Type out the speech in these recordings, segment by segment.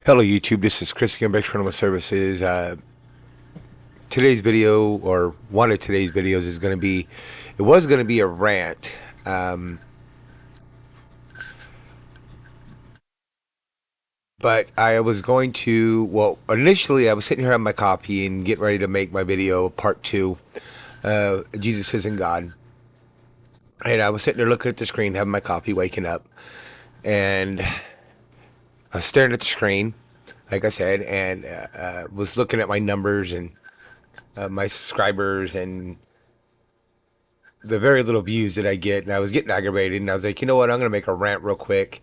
Hello YouTube, this is Chris again, Criminal Services. Today's video, or one of today's videos, is going to be, it was going to be a rant, but I was going to, well, initially I was sitting here on my copy and getting ready to make my video, part two, Jesus Isn't God. And I was sitting there looking at the screen, having my coffee, waking up, and I was staring at the screen, like I said, and was looking at my numbers and my subscribers and the very little views that I get, and I was getting aggravated, and I was like, you know what, I'm gonna make a rant real quick,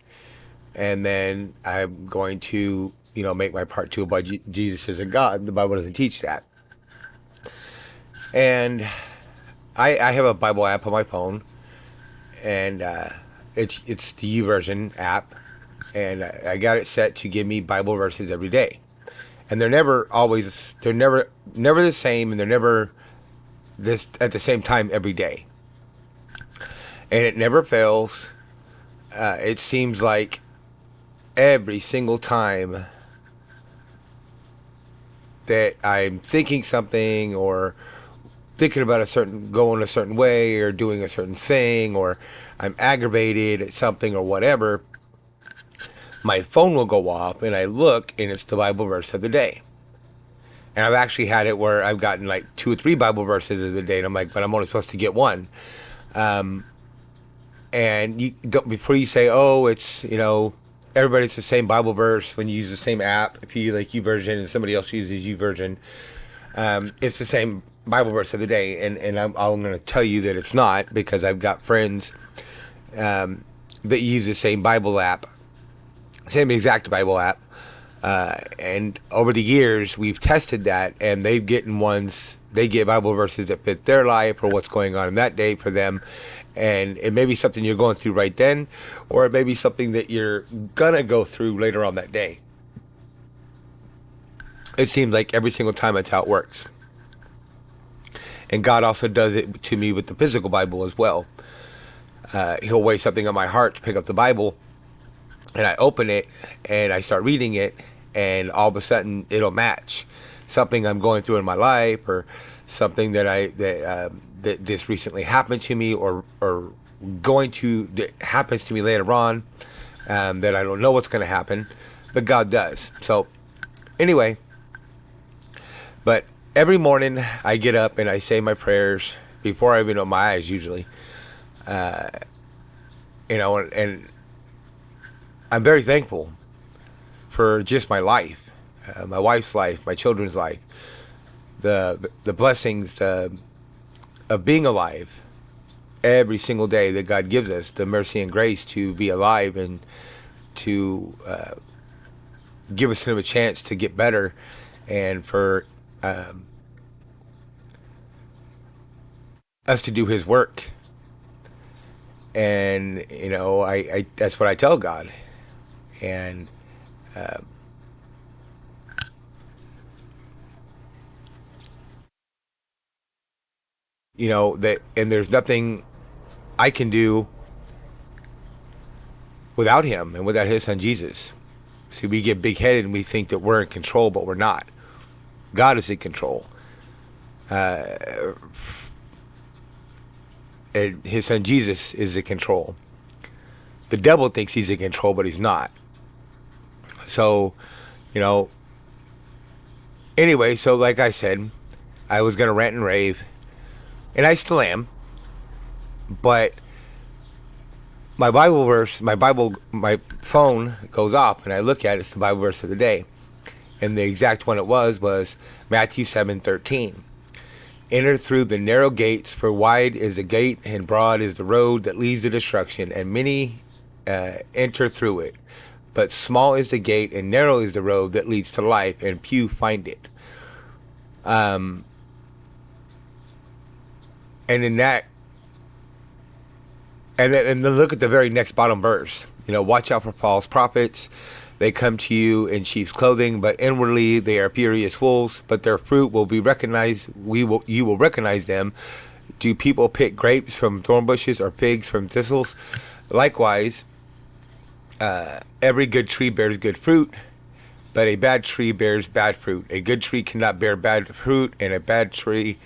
and then I'm going to, make my part two about Jesus isn't God. The Bible doesn't teach that, and I have a Bible app on my phone, and it's the U version app, and I got it set to give me Bible verses every day, and they're never the same, and they're never this at the same time every day, and it never fails. It seems like every single time that I'm thinking something or thinking about going a certain way or doing a certain thing, or I'm aggravated at something or whatever, my phone will go off and I look and it's the Bible verse of the day. And I've actually had it where I've gotten like 2 or 3 Bible verses of the day, and I'm like, but I'm only supposed to get one. And you don't, before you say, oh, it's, everybody's the same Bible verse when you use the same app. If you like U version and somebody else uses U version, it's the same Bible verse of the day. And I'm going to tell you that it's not, because I've got friends that use the same Bible app, same exact Bible app. And over the years, we've tested that, and they get Bible verses that fit their life or what's going on in that day for them. And it may be something you're going through right then, or it may be something that you're gonna go through later on that day. It seems like every single time that's how it works. And God also does it to me with the physical Bible as well. He'll weigh something on my heart to pick up the Bible, and I open it and I start reading it, and all of a sudden it'll match something I'm going through in my life, or something that just recently happened to me, or that happens to me later on, that I don't know what's going to happen, but God does. So anyway, but every morning I get up and I say my prayers before I even open my eyes usually, and I'm very thankful for just my life, my wife's life, my children's life, the blessings of being alive every single day that God gives us, the mercy and grace to be alive, and to give us a chance to get better, and for us to do His work. And I that's what I tell God, and that, and there's nothing I can do without Him and without His Son Jesus. See, we get big headed and we think that we're in control, but we're not. God is in control. And His Son Jesus is in control. The devil thinks he's in control, but he's not. So, you know, anyway, so like I said, I was going to rant and rave, and I still am, but my phone goes off, and I look at it, it's the Bible verse of the day. And the exact one it was Matthew 7:13. Enter through the narrow gates, for wide is the gate and broad is the road that leads to destruction, and many enter through it. But small is the gate and narrow is the road that leads to life, and few find it. And in that, and then look at the very next bottom verse. Watch out for false prophets. They come to you in sheep's clothing, but inwardly they are furious wolves. But their fruit will be recognized. You will recognize them. Do people pick grapes from thorn bushes or figs from thistles? Likewise, every good tree bears good fruit, but a bad tree bears bad fruit. A good tree cannot bear bad fruit, and a bad tree,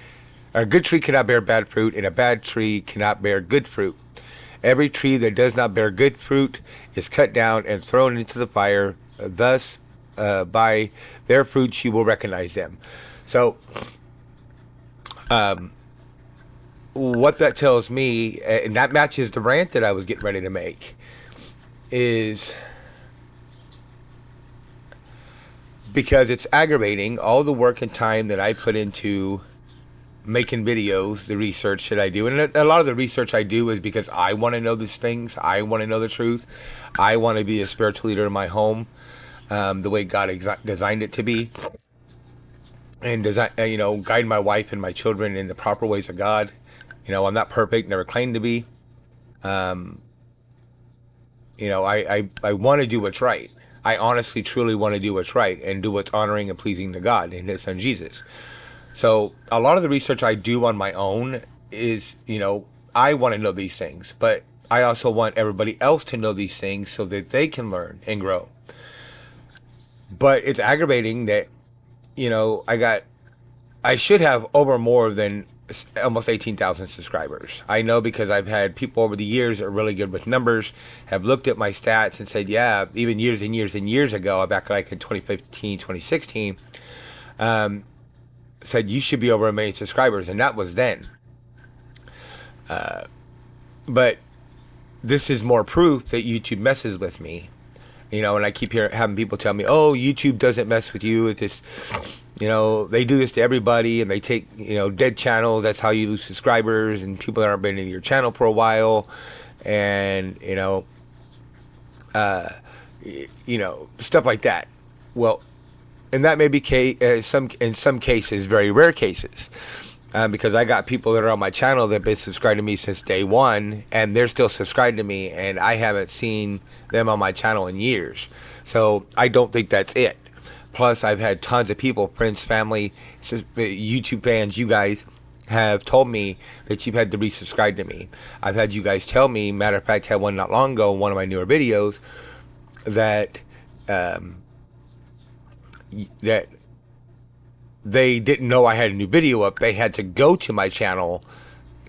or a good tree cannot bear bad fruit, and a bad tree cannot bear good fruit. Every tree that does not bear good fruit is cut down and thrown into the fire. Thus, by their fruits you will recognize them. So, what that tells me, and that matches the rant that I was getting ready to make, is because it's aggravating all the work and time that I put into making videos, the research that I do. And a lot of the research I do is because I want to know these things. I want to know the truth. I want to be a spiritual leader in my home, the way God designed it to be. And design, guide my wife and my children in the proper ways of God. I'm not perfect, never claimed to be. I want to do what's right. I honestly, truly want to do what's right and do what's honoring and pleasing to God and His Son Jesus. So a lot of the research I do on my own is, I want to know these things, but I also want everybody else to know these things so that they can learn and grow. But it's aggravating that, I should have over more than almost 18,000 subscribers. I know because I've had people over the years that are really good with numbers, have looked at my stats and said, yeah, even years and years and years ago, back like in 2015, 2016, said you should be over 1 million subscribers, and that was then. But this is more proof that YouTube messes with me. And I keep having people tell me, oh, YouTube doesn't mess with you. It's just, they do this to everybody, and they take, dead channels. That's how you lose subscribers, and people that aren't been in your channel for a while, and, stuff like that. Well, and that may be in some cases, very rare cases. Because I got people that are on my channel that have been subscribed to me since day one, and they're still subscribed to me, and I haven't seen them on my channel in years. So I don't think that's it. Plus, I've had tons of people, friends, family, YouTube fans, you guys have told me that you've had to resubscribe to me. I've had you guys tell me, matter of fact, I had one not long ago in one of my newer videos, that that they didn't know I had a new video up. They had to go to my channel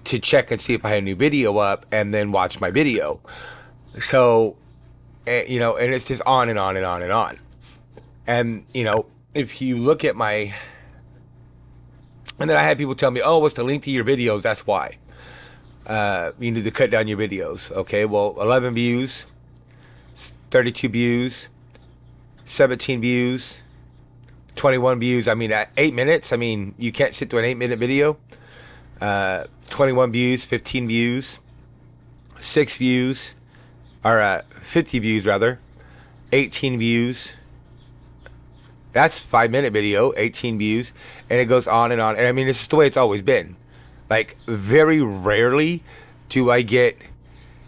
to check and see if I had a new video up and then watch my video. So, and it's just on and on and on and on. And, if you look at and then I had people tell me, oh, what's the length of your videos? That's why. You need to cut down your videos. Okay, well, 11 views, 32 views, 17 views, 21 views. I mean, at 8 minutes, you can't sit through an 8-minute video. 21 views, 15 views, 6 views, or 50 views rather, 18 views. That's 5-minute video, 18 views, and it goes on and on. And this is the way it's always been. Like, very rarely do I get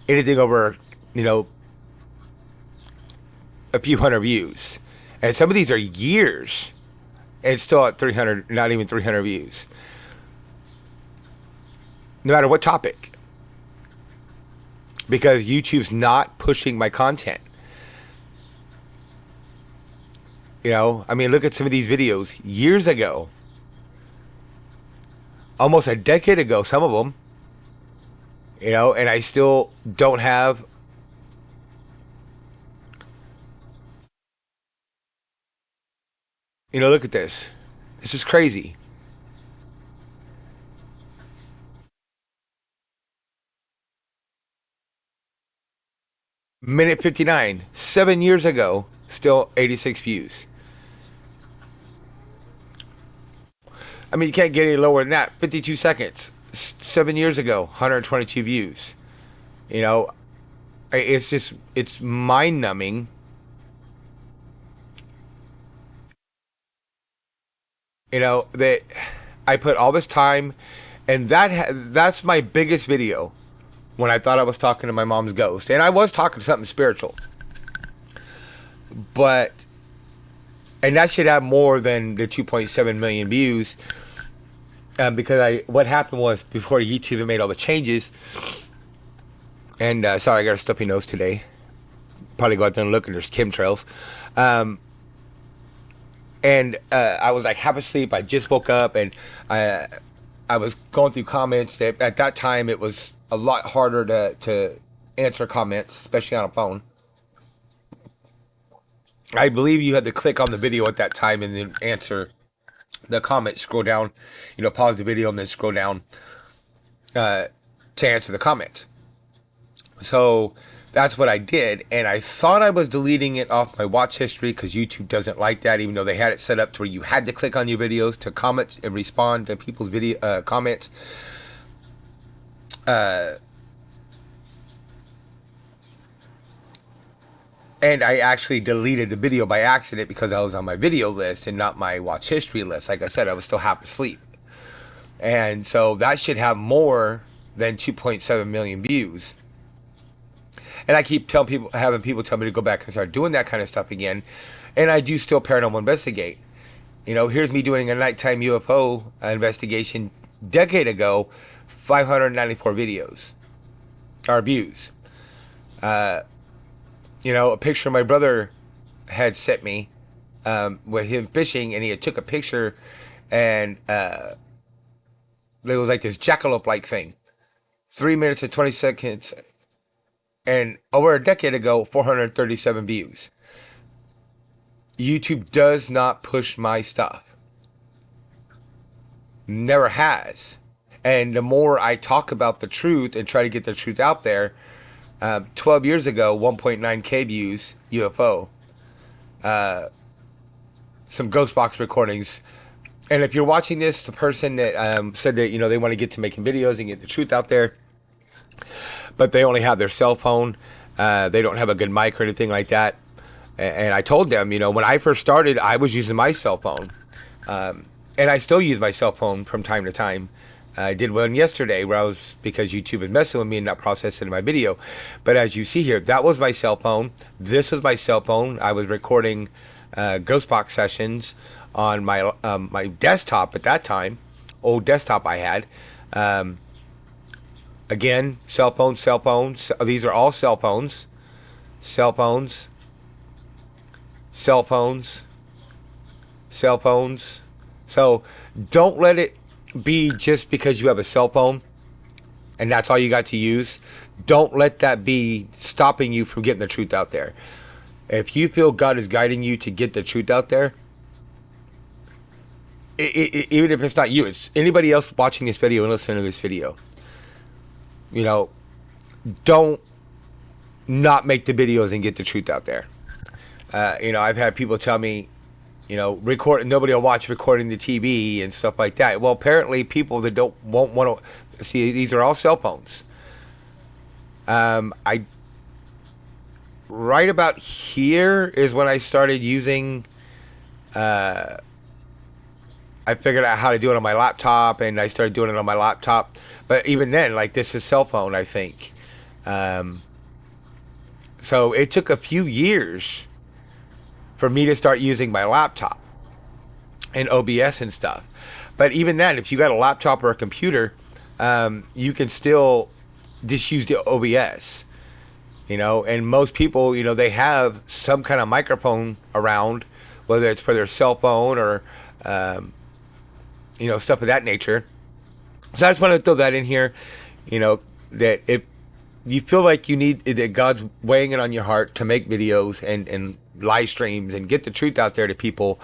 anything over, a few hundred views. And some of these are years. And it's still at 300, not even 300 views. No matter what topic. Because YouTube's not pushing my content. Look at some of these videos years ago. Almost a decade ago, some of them. And I still don't have... look at this. This is crazy. Minute 59. 7 years ago, still 86 views. You can't get any lower than that. 52 seconds. 7 years ago, 122 views. It's mind-numbing. That I put all this time, and that's my biggest video when I thought I was talking to my mom's ghost. And I was talking to something spiritual. And that should have more than the 2.7 million views. Because what happened was, before YouTube made all the changes, and sorry, I got a stuffy nose today. Probably go out there and look, and there's chemtrails. And I was like half asleep. I just woke up, and I was going through comments. That at that time it was a lot harder to answer comments, especially on a phone. I believe you had to click on the video at that time and then answer the comment. Scroll down, pause the video and then scroll down to answer the comments. So that's what I did, and I thought I was deleting it off my watch history because YouTube doesn't like that, even though they had it set up to where you had to click on your videos to comment and respond to people's video comments. And I actually deleted the video by accident because I was on my video list and not my watch history list. Like I said, I was still half asleep. And so that should have more than 2.7 million views. And I keep having people tell me to go back and start doing that kind of stuff again. And I do still paranormal investigate. Here's me doing a nighttime UFO investigation decade ago, 594 videos or views. A picture my brother had sent me with him fishing, and he had took a picture, and there was like this jackalope-like thing. 3 minutes and 20 seconds, and over a decade ago, 437 views. YouTube does not push my stuff. Never has. And the more I talk about the truth and try to get the truth out there, 12 years ago, 1.9K views, UFO. Some ghost box recordings. And if you're watching this, the person that said that, they want to get to making videos and get the truth out there, but they only have their cell phone. They don't have a good mic or anything like that. And I told them, when I first started, I was using my cell phone. And I still use my cell phone from time to time. I did one yesterday because YouTube was messing with me and not processing my video. But as you see here, that was my cell phone. This was my cell phone. I was recording ghost box sessions on my my desktop at that time, old desktop I had. Again, cell phones. These are all cell phones. Cell phones. Cell phones. Cell phones. So don't let it be just because you have a cell phone and that's all you got to use. Don't let that be stopping you from getting the truth out there. If you feel God is guiding you to get the truth out there, even if it's not you, it's anybody else watching this video and listening to this video, don't not make the videos and get the truth out there. I've had people tell me, nobody will watch recording the TV and stuff like that. Well, apparently people that won't want to see, these are all cell phones. Right about here is when I started using, I figured out how to do it on my laptop, and I started doing it on my laptop. But even then, like, this is cell phone, I think. So it took a few years for me to start using my laptop and OBS and stuff. But even then, if you got a laptop or a computer, you can still just use the OBS, and most people, they have some kind of microphone around, whether it's for their cell phone or, stuff of that nature. So I just want to throw that in here, that if you feel like that God's weighing it on your heart to make videos and live streams and get the truth out there to people,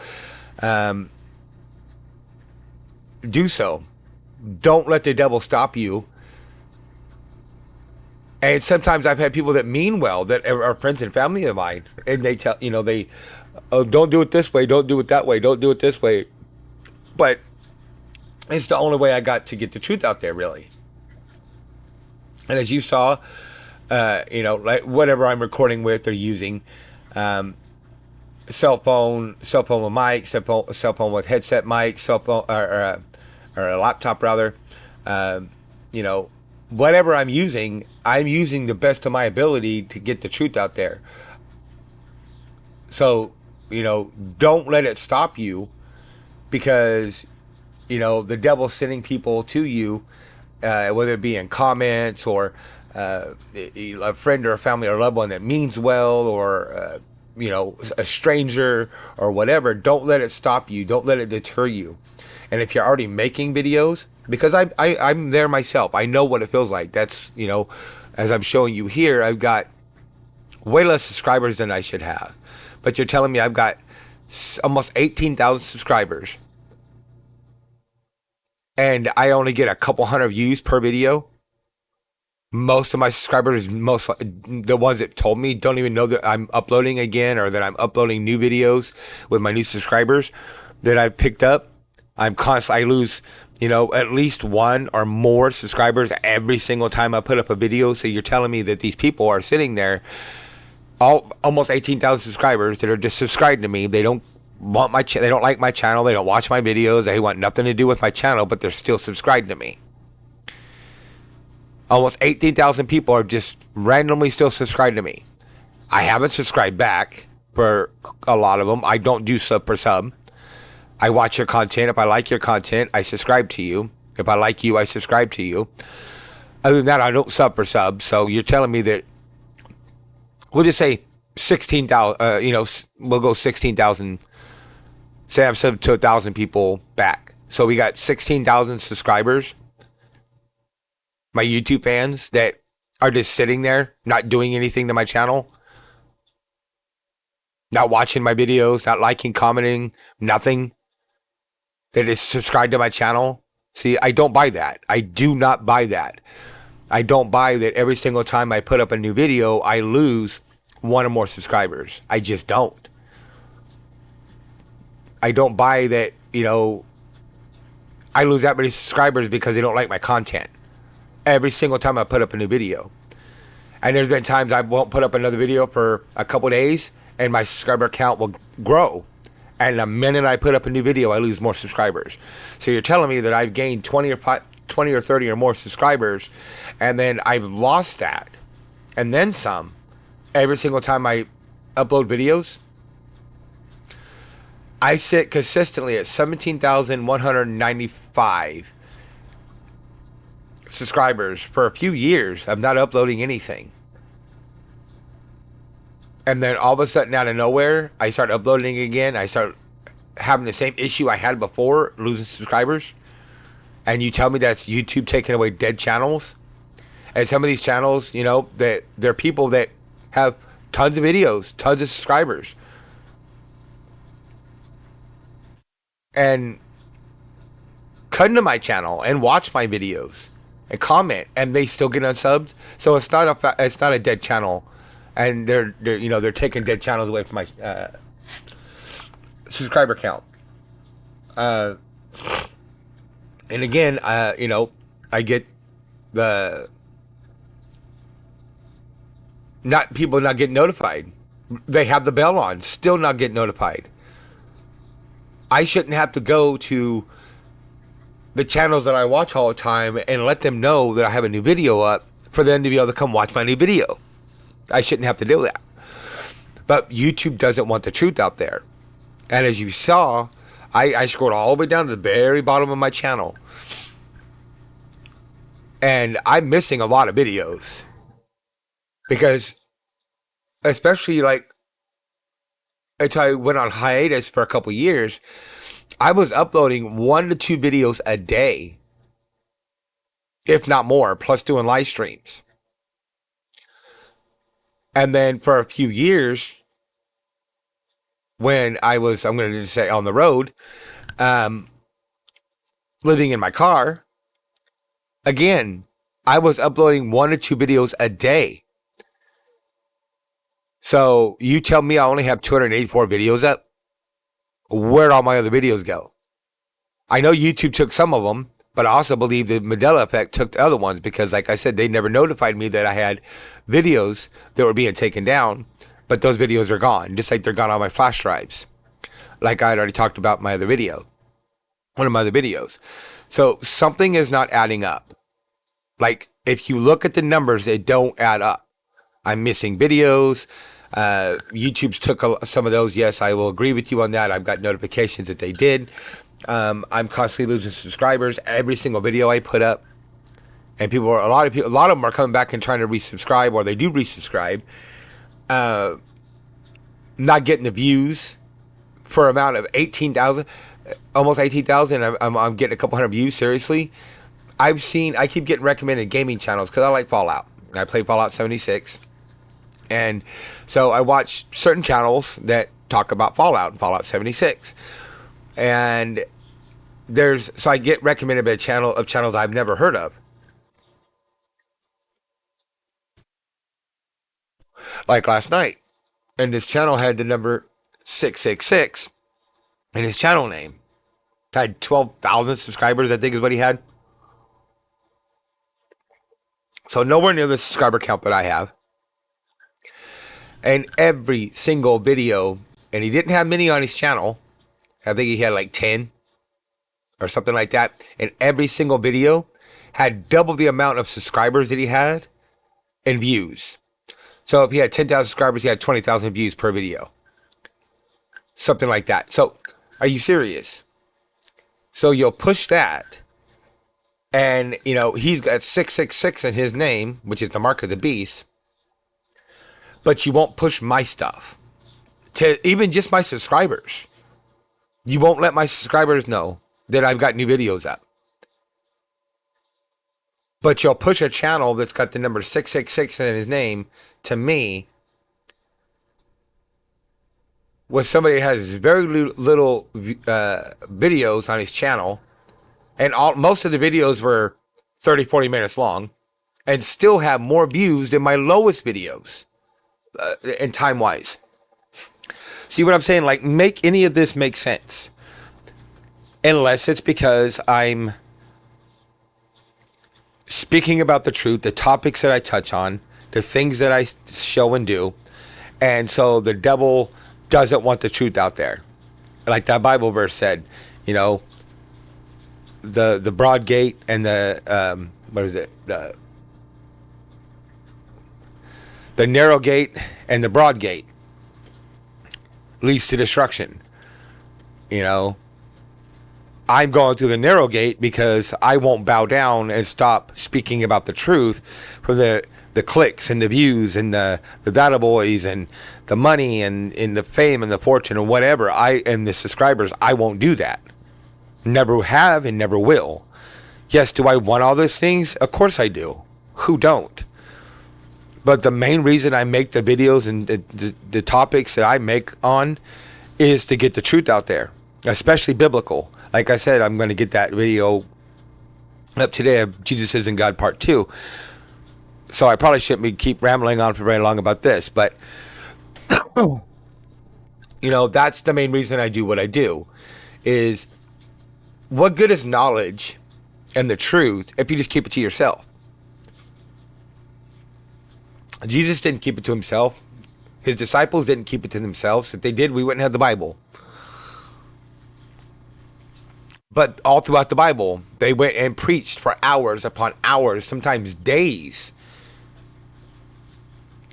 do so. Don't let the devil stop you. And sometimes I've had people that mean well, that are friends and family of mine, and they tell, don't do it this way, don't do it that way, don't do it this way. But it's the only way I got to get the truth out there, really. And as you saw, like whatever I'm recording with or using, cell phone with mic, cell phone with headset mic, cell phone or a laptop rather, whatever I'm using the best of my ability to get the truth out there. So, don't let it stop you, because, the devil's sending people to you, whether it be in comments or a friend or a family or loved one that means well, or a stranger or whatever, don't let it stop you. Don't let it deter you. And if you're already making videos, because I'm there myself, I know what it feels like. That's, as I'm showing you here, I've got way less subscribers than I should have. But you're telling me I've got almost 18,000 subscribers and I only get a couple hundred views per video. Most of my subscribers, most the ones that told me, don't even know that I'm uploading again or that I'm uploading new videos with my new subscribers that I picked up. I lose, at least one or more subscribers every single time I put up a video. So you're telling me that these people are sitting there, almost 18,000 subscribers that are just subscribed to me. They don't want they don't like my channel. They don't watch my videos. They want nothing to do with my channel, but they're still subscribed to me. Almost 18,000 people are just randomly still subscribed to me. I haven't subscribed back for a lot of them. I don't do sub per sub. I watch your content. If I like your content, I subscribe to you. If I like you, I subscribe to you. Other than that, I don't sub per sub. So you're telling me that, we'll just say 16,000, we'll go 16,000. Say I'm subbed to 1,000 people back. So we got 16,000 subscribers. My YouTube fans that are just sitting there, not doing anything to my channel, not watching my videos, not liking, commenting, nothing. That is subscribed to my channel. See, I don't buy that. I do not buy that. I don't buy that every single time I put up a new video, I lose one or more subscribers. I just don't. I don't buy that, I lose that many subscribers because they don't like my content. Every single time I put up a new video. And there's been times I won't put up another video for a couple days and my subscriber count will grow. And the minute I put up a new video, I lose more subscribers. So you're telling me that I've gained 20 or 30 or more subscribers and then I've lost that and then some every single time I upload videos? I sit consistently at 17,195 subscribers for a few years of not uploading anything. And then all of a sudden, out of nowhere, I start uploading again. I start having the same issue I had before, losing subscribers. And you tell me that's YouTube taking away dead channels? And some of these channels, that they're people that have tons of videos, tons of subscribers. And come to my channel and watch my videos and comment, and they still get unsubbed. So it's not a dead channel, and they're taking dead channels away from my subscriber count. And again, I get the people not getting notified. They have the bell on, still not getting notified. I shouldn't have to go to the channels that I watch all the time and let them know that I have a new video up for them to be able to come watch my new video. I shouldn't have to do that. But YouTube doesn't want the truth out there. And as you saw, I scrolled all the way down to the very bottom of my channel. And I'm missing a lot of videos. Because, especially until I went on hiatus for a couple years, I was uploading 1 to 2 videos a day, if not more, plus doing live streams. And then for a few years, when I'm going to say on the road, living in my car, again, I was uploading 1 or 2 videos a day. So you tell me I only have 284 videos up? Where'd all my other videos go? I know YouTube took some of them, but I also believe the Mandela effect took the other ones because, like I said, they never notified me that I had videos that were being taken down, but those videos are gone, just like they're gone on my flash drives. Like I had already talked about one of my other videos. So something is not adding up. Like, if you look at the numbers, they don't add up. I'm missing videos. YouTube's took some of those. Yes, I will agree with you on that. I've got notifications that they did. I'm constantly losing subscribers every single video I put up, and a lot of them are coming back and trying to resubscribe, or they do resubscribe. not getting the views for amount of 18,000, almost 18,000. I'm getting a couple hundred views. Seriously, I keep getting recommended gaming channels because I like Fallout. And I play Fallout 76. And so I watch certain channels that talk about Fallout and Fallout 76. And so I get recommended by a channel of channels I've never heard of. Like last night. And this channel had the number 666 in his channel name. Had 12,000 subscribers, I think is what he had. So nowhere near the subscriber count that I have. And every single video, and he didn't have many on his channel. I think he had like 10 or something like that. And every single video had double the amount of subscribers that he had and views. So if he had 10,000 subscribers, he had 20,000 views per video. Something like that. So are you serious? So you'll push that. And, he's got 666 in his name, which is the mark of the beast. But you won't push my stuff to even just my subscribers. You won't let my subscribers know that I've got new videos up. But you'll push a channel that's got the number 666 in his name to me with somebody that has very little videos on his channel. And most of the videos were 30, 40 minutes long and still have more views than my lowest videos. And time wise, see what I'm saying? Like, make any of this make sense, unless it's because I'm speaking about the truth, the topics that I touch on, the things that I show and do, and so the devil doesn't want the truth out there. Like that Bible verse said, the broad gate and the what is it, the narrow gate and the broad gate leads to destruction. I'm going through the narrow gate because I won't bow down and stop speaking about the truth for the clicks and the views and the data boys and the money and the fame and the fortune and whatever. And the subscribers, I won't do that. Never have and never will. Yes, do I want all those things? Of course I do. Who don't? But the main reason I make the videos and the topics that I make on is to get the truth out there, especially biblical. Like I said, I'm going to get that video up today of Jesus Isn't God Part 2. So I probably shouldn't keep rambling on for very long about this. But, that's the main reason I do what I do. Is what good is knowledge and the truth if you just keep it to yourself? Jesus didn't keep it to himself. His disciples didn't keep it to themselves. If they did, we wouldn't have the Bible. But all throughout the Bible, they went and preached for hours upon hours, sometimes days.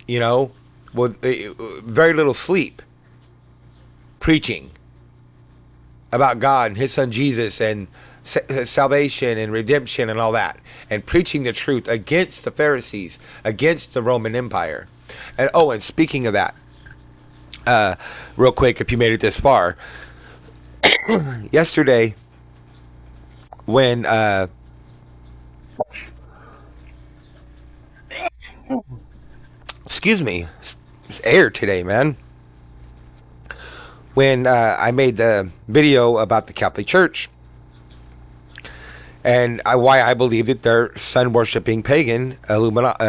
With very little sleep. Preaching about God and his son Jesus and salvation and redemption and all that, and preaching the truth against the Pharisees, against the Roman Empire. And speaking of that, real quick, if you made it this far, yesterday when excuse me, it's air today, man. When I made the video about the Catholic Church and why I believe that they're sun-worshipping pagan Illuminati.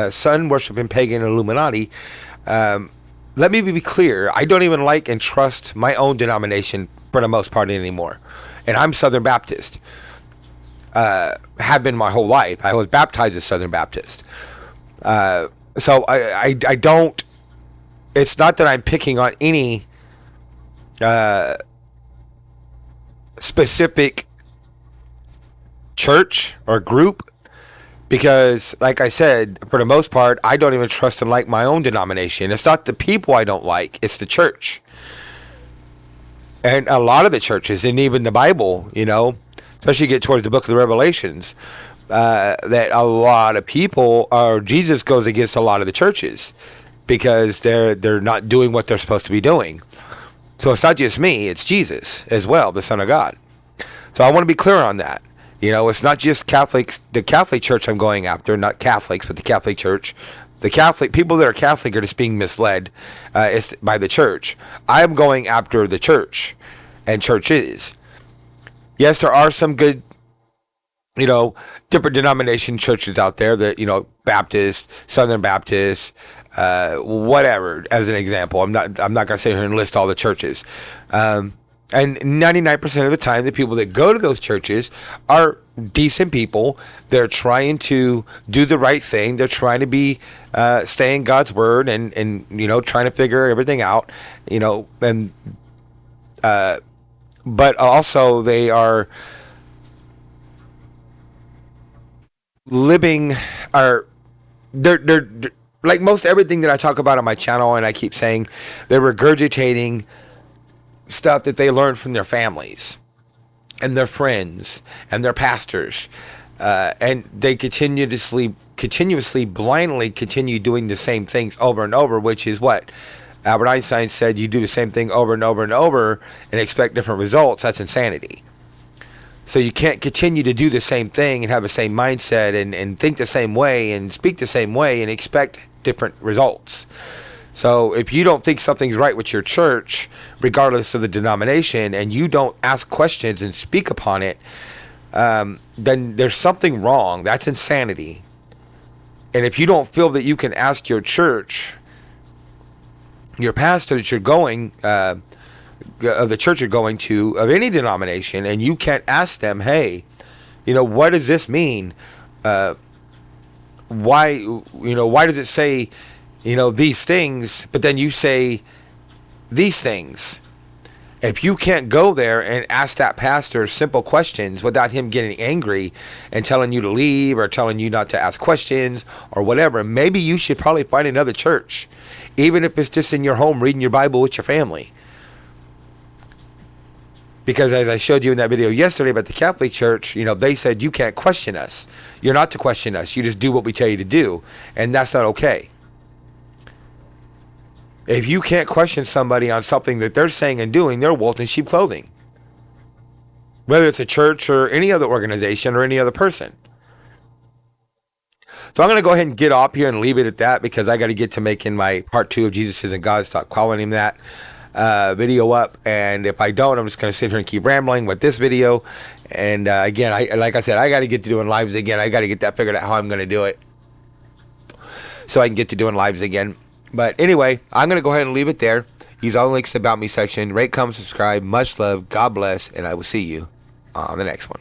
Let me be clear. I don't even like and trust my own denomination for the most part anymore. And I'm Southern Baptist. Have been my whole life. I was baptized as Southern Baptist. So I don't... It's not that I'm picking on any specific church or group, because like I said, for the most part, I don't even trust and like my own denomination. It's not the people I don't like, it's the church. And a lot of the churches, and even the Bible, especially get towards the book of the Revelations, that a lot of people, or Jesus goes against a lot of the churches because they're not doing what they're supposed to be doing. So it's not just me, it's Jesus as well, the Son of God. So I want to be clear on that. It's not just Catholics, the Catholic Church I'm going after, not Catholics, but the Catholic Church. The Catholic people that are Catholic are just being misled by the church. I'm going after the church and churches. Yes, there are some good, different denomination churches out there that, Baptist, Southern Baptist, whatever, as an example. I'm not going to sit here and list all the churches. And 99% of the time, the people that go to those churches are decent people. They're trying to do the right thing. They're trying to be stay in God's word and trying to figure everything out. And but also they are living they're like most everything that I talk about on my channel, and I keep saying they're regurgitating stuff that they learned from their families and their friends and their pastors, and they continuously blindly continue doing the same things over and over, which is what Albert Einstein said: you do the same thing over and over and over and expect different results. That's insanity. So you can't continue to do the same thing and have the same mindset and think the same way and speak the same way and expect different results. So if you don't think something's right with your church, regardless of the denomination, and you don't ask questions and speak upon it, then there's something wrong. That's insanity. And if you don't feel that you can ask your church, your pastor that you're going, of the church you're going to, of any denomination, and you can't ask them, hey, what does this mean? Why does it say, these things, but then you say these things? If you can't go there and ask that pastor simple questions without him getting angry and telling you to leave or telling you not to ask questions or whatever, maybe you should probably find another church, even if it's just in your home reading your Bible with your family. Because as I showed you in that video yesterday about the Catholic Church, they said you can't question us. You're not to question us. You just do what we tell you to do. And that's not okay. If you can't question somebody on something that they're saying and doing, they're wolf in sheep clothing. Whether it's a church or any other organization or any other person. So I'm going to go ahead and get off here and leave it at that, because I got to get to making my part 2 of Jesus Isn't God, stop calling him that, video up. And if I don't, I'm just going to sit here and keep rambling with this video. And again, like I said, I got to get to doing lives again. I got to get that figured out how I'm going to do it, so I can get to doing lives again. But anyway, I'm going to go ahead and leave it there. Use all the links in the About Me section. Rate, comment, subscribe. Much love. God bless. And I will see you on the next one.